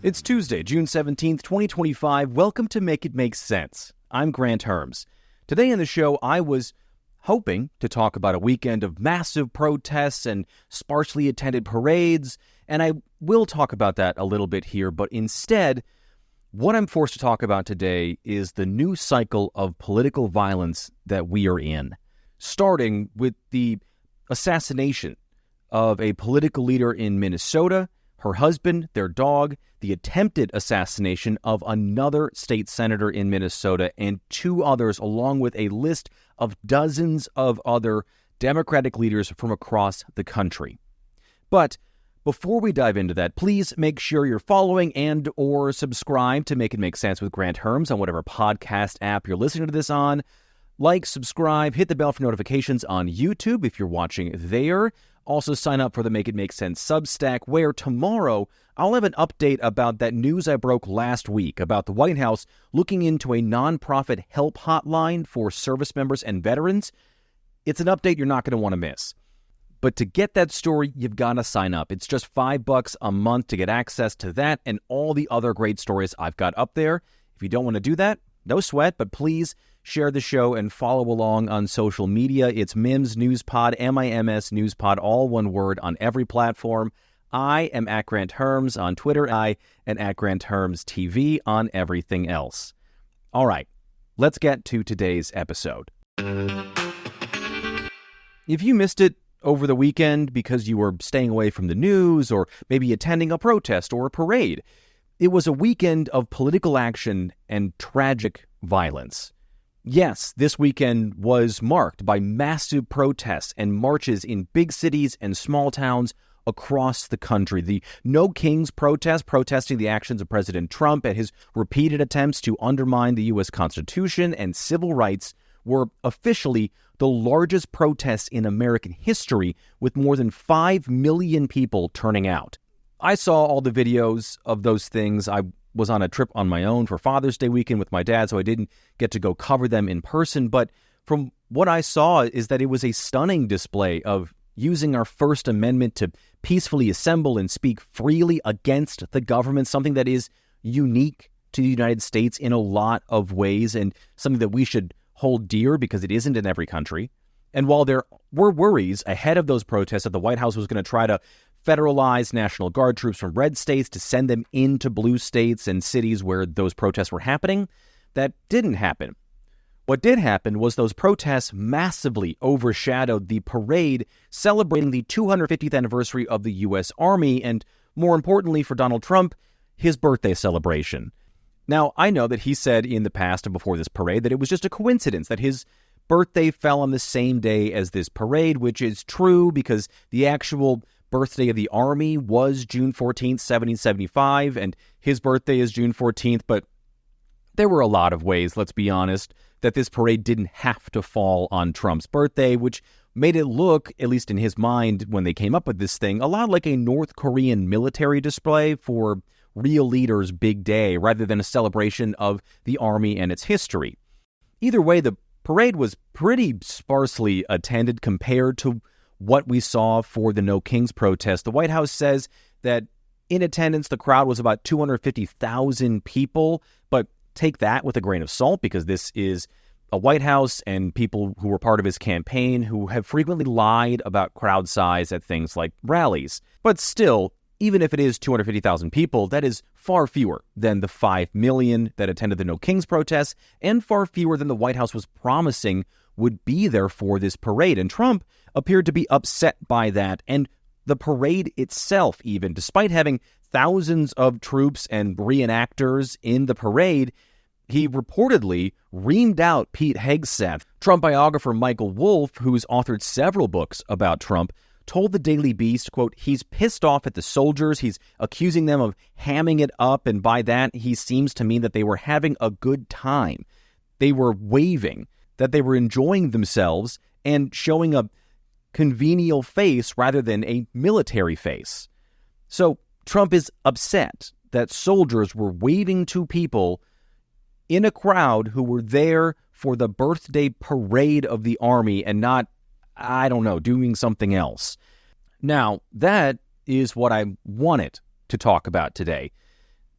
It's Tuesday, June 17th, 2025. Welcome to Make It Make Sense. I'm Granthermes. Today in the show, I was hoping to talk about a weekend of massive protests and sparsely attended parades, and I will talk about that a little bit here, but instead, what I'm forced to talk about today is the new cycle of political violence that we are in, starting with the assassination of a political leader in Minnesota, her husband, their dog, the attempted assassination of another state senator in Minnesota, and two others, along with a list of dozens of other Democratic leaders from across the country. But before we dive into that, please make sure you're following and or subscribe to Make It Make Sense with Granthermes on whatever podcast app you're listening to this on. Like, subscribe, hit the bell for notifications on YouTube if you're watching there. Also sign up for the Make It Make Sense Substack, where tomorrow I'll have an update about that news I broke last week about the White House looking into a nonprofit help hotline for service members and veterans. It's an update you're not going to want to miss. But to get that story, you've got to sign up. It's just $5 a month to get access to that and all the other great stories I've got up there. If you don't want to do that, no sweat, but please share the show and follow along on social media. It's MIMS News Pod, MIMS News Pod, all one word on every platform. I am at Granthermes on Twitter. I am at Granthermes TV on everything else. All right, let's get to today's episode. If you missed it over the weekend because you were staying away from the news or maybe attending a protest or a parade, it was a weekend of political action and tragic violence. Yes, this weekend was marked by massive protests and marches in big cities and small towns across the country. The No Kings protest, protesting the actions of President Trump and his repeated attempts to undermine the U.S. Constitution and civil rights, were officially the largest protests in American history, with more than 5 million people turning out. I saw all the videos of those things. I was on a trip on my own for Father's Day weekend with my dad, so I didn't get to go cover them in person. But from what I saw is that it was a stunning display of using our First Amendment to peacefully assemble and speak freely against the government, something that is unique to the United States in a lot of ways and something that we should hold dear because it isn't in every country. And while there were worries ahead of those protests that the White House was going to try to federalize National Guard troops from red states to send them into blue states and cities where those protests were happening, that didn't happen. What did happen was those protests massively overshadowed the parade celebrating the 250th anniversary of the U.S. Army and, more importantly for Donald Trump, his birthday celebration. Now, I know that he said in the past and before this parade that it was just a coincidence that his birthday fell on the same day as this parade, which is true because the actual birthday of the Army was June 14th, 1775, and his birthday is June 14th, but there were a lot of ways, let's be honest, that this parade didn't have to fall on Trump's birthday, which made it look, at least in his mind when they came up with this thing, a lot like a North Korean military display for real leaders' big day, rather than a celebration of the Army and its history. Either way, the parade was pretty sparsely attended compared to what we saw for the No Kings protest. The White House says that in attendance, the crowd was about 250,000 people, but take that with a grain of salt because this is a White House and people who were part of his campaign who have frequently lied about crowd size at things like rallies. But still, even if it is 250,000 people, that is far fewer than the 5 million that attended the No Kings protests and far fewer than the White House was promising would be there for this parade. And Trump appeared to be upset by that. And the parade itself, even, despite having thousands of troops and reenactors in the parade, he reportedly reamed out Pete Hegseth. Trump biographer Michael Wolff, who's authored several books about Trump, told the Daily Beast, quote, he's pissed off at the soldiers. He's accusing them of hamming it up. And by that, he seems to mean that they were having a good time. They were waving, that they were enjoying themselves and showing a conventional face rather than a military face. So Trump is upset that soldiers were waving to people in a crowd who were there for the birthday parade of the Army and not, I don't know, doing something else. Now, that is what I wanted to talk about today.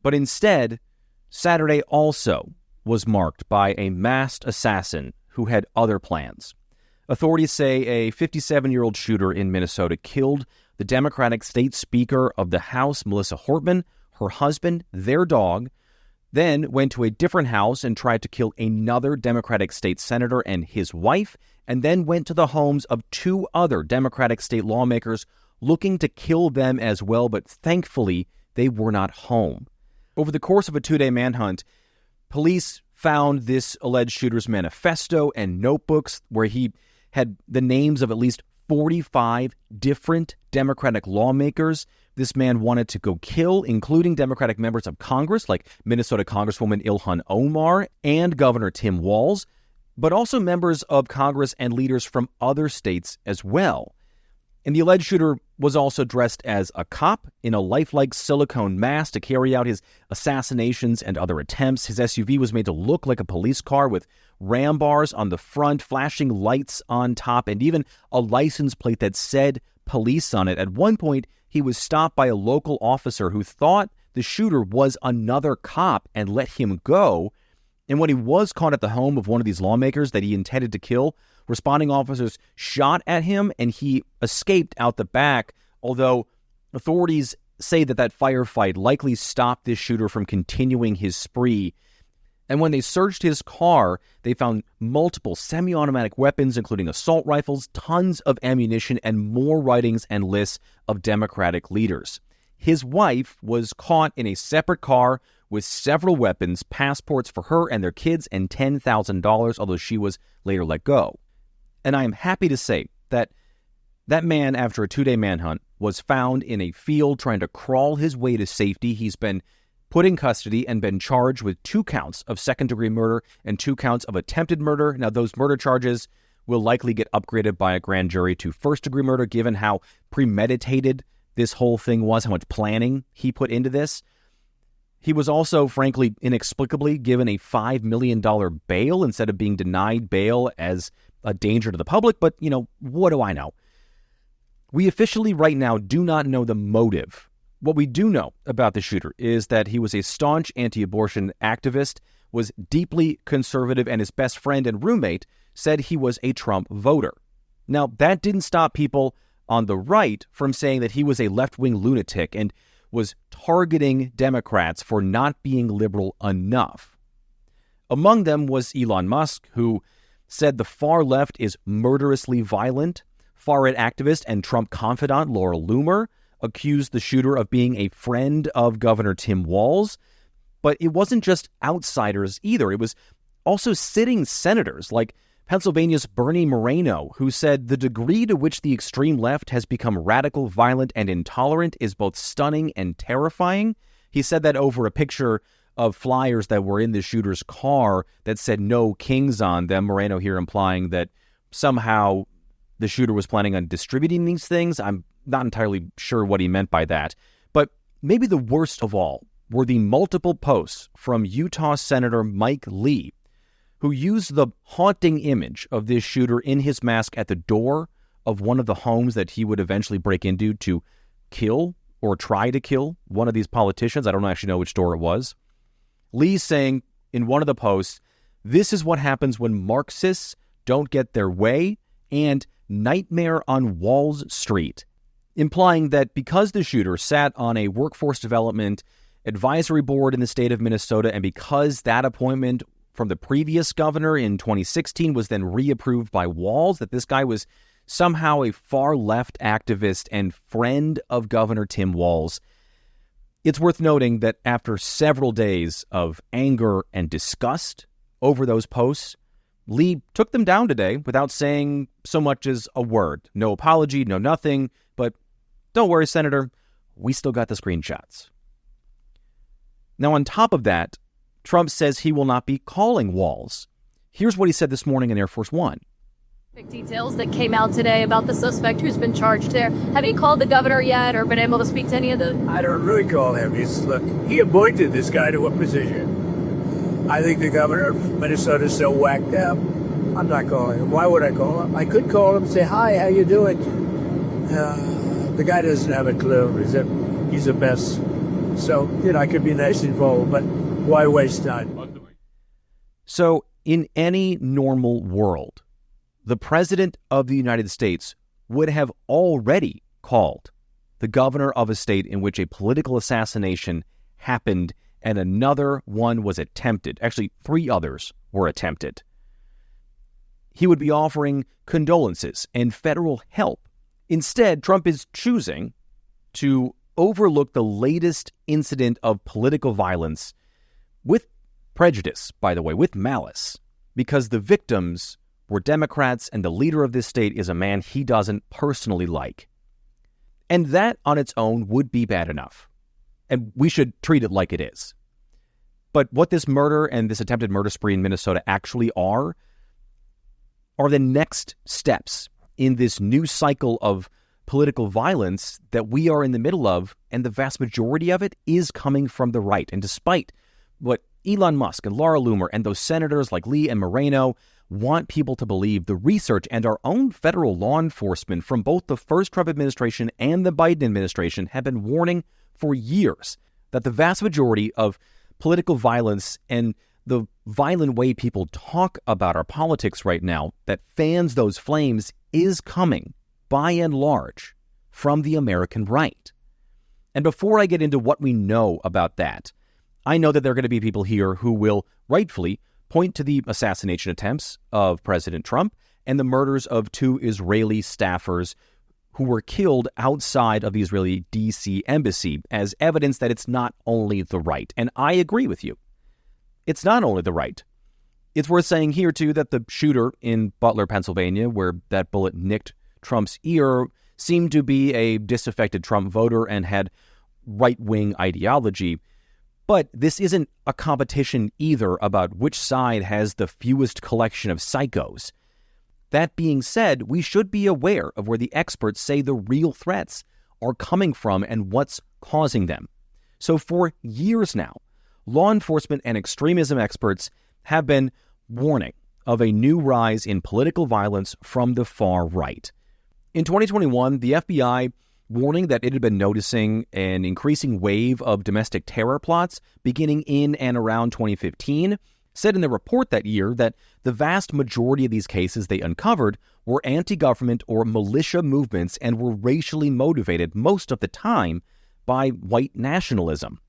But instead, Saturday also was marked by a masked assassin who had other plans. Authorities say a 57-year-old shooter in Minnesota killed the Democratic state speaker of the House, Melissa Hortman, her husband, their dog, then went to a different house and tried to kill another Democratic state senator and his wife, and then went to the homes of two other Democratic state lawmakers looking to kill them as well, but thankfully they were not home. Over the course of a 2-day manhunt, police found this alleged shooter's manifesto and notebooks where he had the names of at least 45 different Democratic lawmakers this man wanted to go kill, including Democratic members of Congress like Minnesota Congresswoman Ilhan Omar and Governor Tim Walz, but also members of Congress and leaders from other states as well. And the alleged shooter was also dressed as a cop in a lifelike silicone mask to carry out his assassinations and other attempts. His SUV was made to look like a police car with ram bars on the front, flashing lights on top, and even a license plate that said police on it. At one point, he was stopped by a local officer who thought the shooter was another cop and let him go. And when he was caught at the home of one of these lawmakers that he intended to kill, responding officers shot at him and he escaped out the back, although authorities say that firefight likely stopped this shooter from continuing his spree. And when they searched his car, they found multiple semi-automatic weapons, including assault rifles, tons of ammunition, and more writings and lists of Democratic leaders. His wife was caught in a separate car with several weapons, passports for her and their kids, and $10,000, although she was later let go. And I am happy to say that that man, after a 2-day manhunt, was found in a field trying to crawl his way to safety. He's been put in custody and been charged with 2 counts of second-degree murder and 2 counts of attempted murder. Now, those murder charges will likely get upgraded by a grand jury to first-degree murder, given how premeditated this whole thing was, how much planning he put into this. He was also, frankly, inexplicably given a $5 million bail instead of being denied bail as a danger to the public. But, what do I know? We officially right now do not know the motive. What we do know about the shooter is that he was a staunch anti-abortion activist, was deeply conservative, and his best friend and roommate said he was a Trump voter. Now, that didn't stop people on the right from saying that he was a left-wing lunatic and was targeting Democrats for not being liberal enough. Among them was Elon Musk, who said the far left is murderously violent. Far-right activist and Trump confidant Laura Loomer accused the shooter of being a friend of Governor Tim Walz. But it wasn't just outsiders either. It was also sitting senators like Pennsylvania's Bernie Moreno, who said the degree to which the extreme left has become radical, violent, and intolerant is both stunning and terrifying. He said that over a picture of flyers that were in the shooter's car that said "No Kings" on them. Moreno here implying that somehow the shooter was planning on distributing these things. I'm not entirely sure what he meant by that. But maybe the worst of all were the multiple posts from Utah Senator Mike Lee, who used the haunting image of this shooter in his mask at the door of one of the homes that he would eventually break into to kill or try to kill one of these politicians. I don't actually know which door it was. Lee saying in one of the posts, "This is what happens when Marxists don't get their way," and "Nightmare on Walls Street," implying that because the shooter sat on a workforce development advisory board in the state of Minnesota, and because that appointment from the previous governor in 2016 was then reapproved by Walz, that this guy was somehow a far-left activist and friend of Governor Tim Walz. It's worth noting that after several days of anger and disgust over those posts, Lee took them down today without saying so much as a word. No apology, no nothing, but don't worry, Senator, we still got the screenshots. Now, on top of that, Trump says he will not be calling Walz. Here's what he said this morning in Air Force One. Details that came out today about the suspect who's been charged there. Have you called the governor yet or been able to speak to any of the... I don't really call him. Look, he appointed this guy to a position. I think the governor of Minnesota is so whacked up. I'm not calling him. Why would I call him? I could call him and say, "Hi, how you doing?" The guy doesn't have a clue. He's a mess. So, I could be nice and involved, but why waste time? So, in any normal world, the President of the United States would have already called the governor of a state in which a political assassination happened and another one was attempted. Actually, 3 others were attempted. He would be offering condolences and federal help. Instead, Trump is choosing to overlook the latest incident of political violence with prejudice, by the way, with malice, because the victims were Democrats and the leader of this state is a man he doesn't personally like. And that on its own would be bad enough. And we should treat it like it is. But what this murder and this attempted murder spree in Minnesota actually are the next steps in this new cycle of political violence that we are in the middle of, and the vast majority of it is coming from the right. And despite what Elon Musk and Laura Loomer and those senators like Lee and Moreno want people to believe, the research and our own federal law enforcement from both the first Trump administration and the Biden administration have been warning for years that the vast majority of political violence and the violent way people talk about our politics right now that fans those flames is coming, by and large, from the American right. And before I get into what we know about that, I know that there are going to be people here who will rightfully point to the assassination attempts of President Trump and the murders of 2 Israeli staffers who were killed outside of the Israeli D.C. embassy as evidence that it's not only the right. And I agree with you. It's not only the right. It's worth saying here, too, that the shooter in Butler, Pennsylvania, where that bullet nicked Trump's ear, seemed to be a disaffected Trump voter and had right-wing ideology. But this isn't a competition either about which side has the fewest collection of psychos. That being said, we should be aware of where the experts say the real threats are coming from and what's causing them. So for years now, law enforcement and extremism experts have been warning of a new rise in political violence from the far right. In 2021, the FBI, warning that it had been noticing an increasing wave of domestic terror plots beginning in and around 2015, said in the report that year that the vast majority of these cases they uncovered were anti-government or militia movements and were racially motivated most of the time by white nationalism.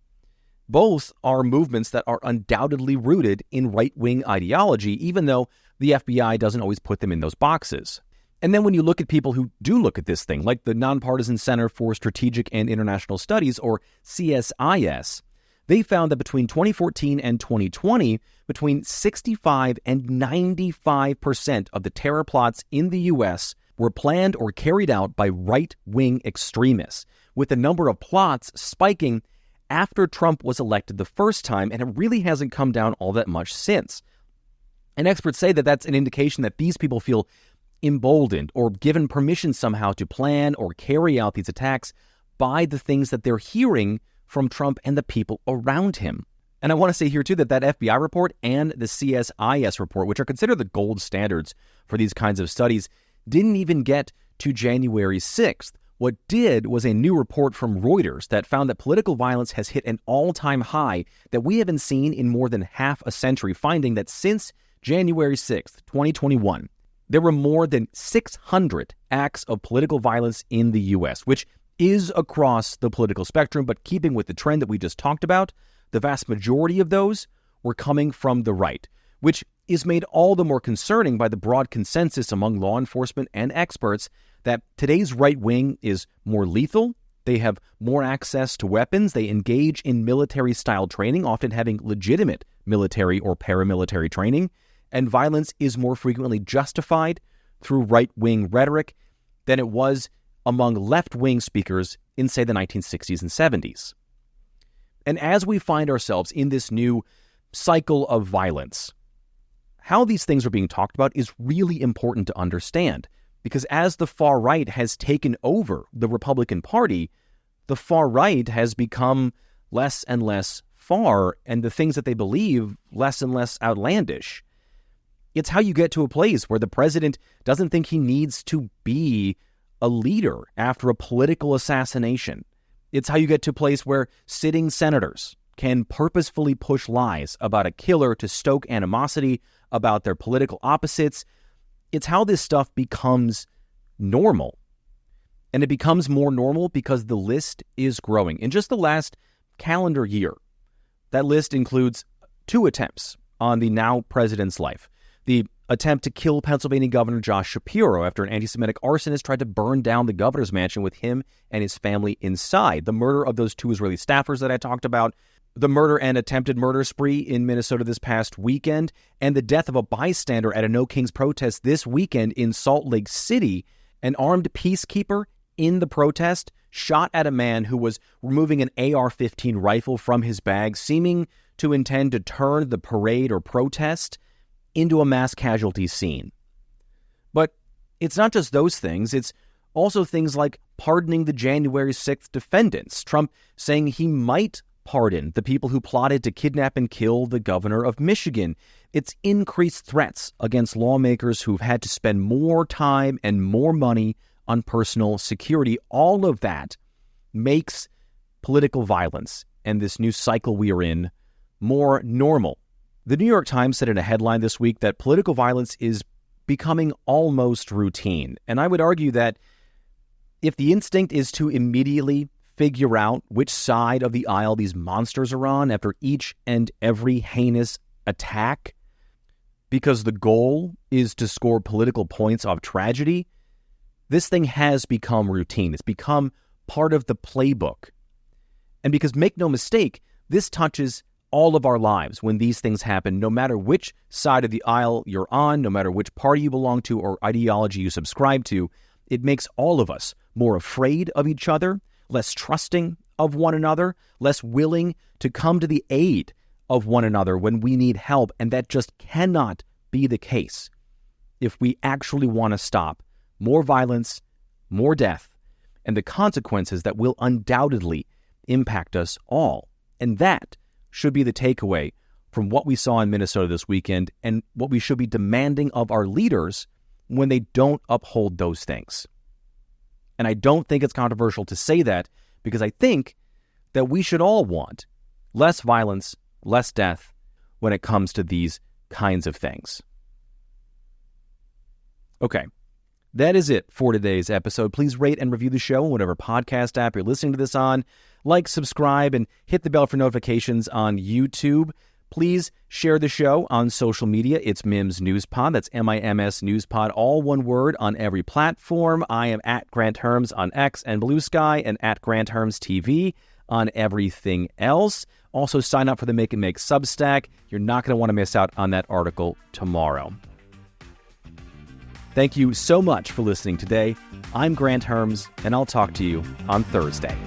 Both are movements that are undoubtedly rooted in right-wing ideology, even though the FBI doesn't always put them in those boxes. And then when you look at people who do look at this thing, like the Nonpartisan Center for Strategic and International Studies, or CSIS, they found that between 2014 and 2020, between 65 and 95% of the terror plots in the U.S. were planned or carried out by right-wing extremists, with the number of plots spiking after Trump was elected the first time, and it really hasn't come down all that much since. And experts say that that's an indication that these people feel emboldened or given permission somehow to plan or carry out these attacks by the things that they're hearing from Trump and the people around him. And I want to say here, too, that FBI report and the CSIS report, which are considered the gold standards for these kinds of studies, didn't even get to January 6th. What did was a new report from Reuters that found that political violence has hit an all-time high that we haven't seen in more than half a century, finding that since January 6th, 2021, there were more than 600 acts of political violence in the U.S., which is across the political spectrum, but keeping with the trend that we just talked about, the vast majority of those were coming from the right, which is made all the more concerning by the broad consensus among law enforcement and experts that today's right wing is more lethal, they have more access to weapons, they engage in military-style training, often having legitimate military or paramilitary training, and violence is more frequently justified through right-wing rhetoric than it was among left-wing speakers in, say, the 1960s and 70s. And as we find ourselves in this new cycle of violence, how these things are being talked about is really important to understand, because as the far right has taken over the Republican Party, the far right has become less and less far, and the things that they believe less and less outlandish. It's how you get to a place where the president doesn't think he needs to be a leader after a political assassination. It's how you get to a place where sitting senators can purposefully push lies about a killer to stoke animosity about their political opposites. It's how this stuff becomes normal. And it becomes more normal because the list is growing. In just the last calendar year, that list includes 2 attempts on the now president's life. The attempt to kill Pennsylvania Governor Josh Shapiro after an anti-Semitic arsonist tried to burn down the governor's mansion with him and his family inside. The murder of those 2 Israeli staffers that I talked about, the murder and attempted murder spree in Minnesota this past weekend, and the death of a bystander at a No Kings protest this weekend in Salt Lake City. An armed peacekeeper in the protest shot at a man who was removing an AR-15 rifle from his bag, seeming to intend to turn the parade or protest into a mass casualty scene. But it's not just those things. It's also things like pardoning the January 6th defendants. Trump saying he might pardon the people who plotted to kidnap and kill the governor of Michigan. It's increased threats against lawmakers who've had to spend more time and more money on personal security. All of that makes political violence and this new cycle we are in more normal. The New York Times said in a headline this week that political violence is becoming almost routine. And I would argue that if the instinct is to immediately figure out which side of the aisle these monsters are on after each and every heinous attack, because the goal is to score political points off tragedy, this thing has become routine. It's become part of the playbook. And because, make no mistake, this touches all of our lives when these things happen, no matter which side of the aisle you're on, no matter which party you belong to or ideology you subscribe to. It makes all of us more afraid of each other, less trusting of one another, less willing to come to the aid of one another when we need help. And that just cannot be the case if we actually want to stop more violence, more death, and the consequences that will undoubtedly impact us all. And that should be the takeaway from what we saw in Minnesota this weekend and what we should be demanding of our leaders when they don't uphold those things. And I don't think it's controversial to say that, because I think that we should all want less violence, less death when it comes to these kinds of things. Okay, that is it for today's episode. Please rate and review the show on whatever podcast app you're listening to this on. Like, subscribe, and hit the bell for notifications on YouTube. Please share the show on social media. It's Mims Newspod. That's MIMS Newspod, all one word on every platform. I am at Granthermes on X and Bluesky, and at Granthermes TV on everything else. Also, sign up for the Make and Make Substack. You're not going to want to miss out on that article tomorrow. Thank you so much for listening today. I'm Granthermes, and I'll talk to you on Thursday.